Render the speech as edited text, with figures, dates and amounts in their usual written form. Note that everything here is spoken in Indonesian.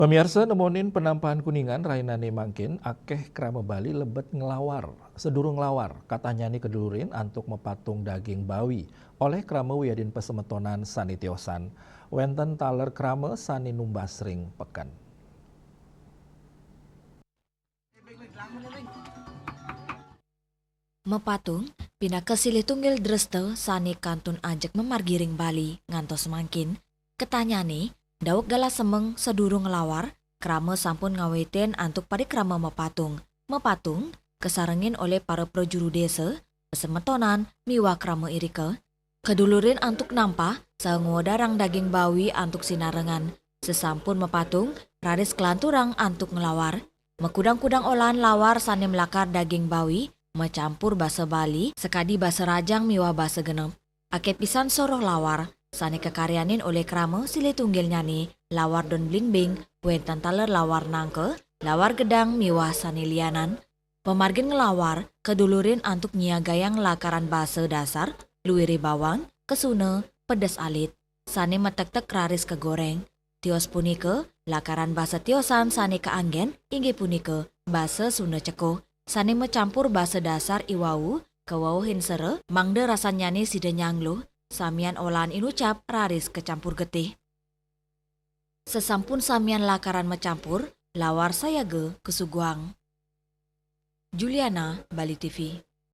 Pemirsa nemonin penampahan kuningan rainane mangkin akeh krama Bali lebet ngelawar. Sedurung ngelawar, katanya nih kedulurin antuk mepatung daging bawi oleh krama Wiyadin Pesemetonan sani tiosan. Wenten taler krama sani numbas ring pekan. Mepatung, pindah ke silih tunggil dreste sani kantun ajak memargiring Bali ngantos mangkin. Ketanyane, dauk gala semeng sedurung ngelawar, krama sampun ngaweten antuk pada krama mepatung. Mepatung, kesarengin oleh para projuru desa, pesemetonan, miwa krama irike. Kedulurin antuk nampa, darang daging bawi antuk sinarengan. Sesampun mepatung, raris kelanturang antuk ngelawar. Mekudang-kudang olahan lawar sani melakar daging bawi, mencampur basa Bali, sekadi basa Rajang miwa basa Genep. Ake pisan soroh lawar, sani kekaryanin oleh krama sile tunggil nyani, lawar don bling-bling, wentan taler lawar nangke, lawar gedang miwa sani lianan. Pemargin ngelawar, kedulurin antuk nyiagayang lakaran basa dasar, luwiri bawang, kesune, pedes alit, sani metek-tek raris kegoreng. Tios punike, lakaran basa tiosan sani keanggen, inggih punike, basa Sunda ceko. Sani mencampur basa dasar iwau, kewauhin sere, mangde rasanya nih sida nyanglo, samian olahan inucap raris kecampur getih. Sesampun samian lakaran mencampur, lawar saya ge kesuguang. Juliana, Bali TV.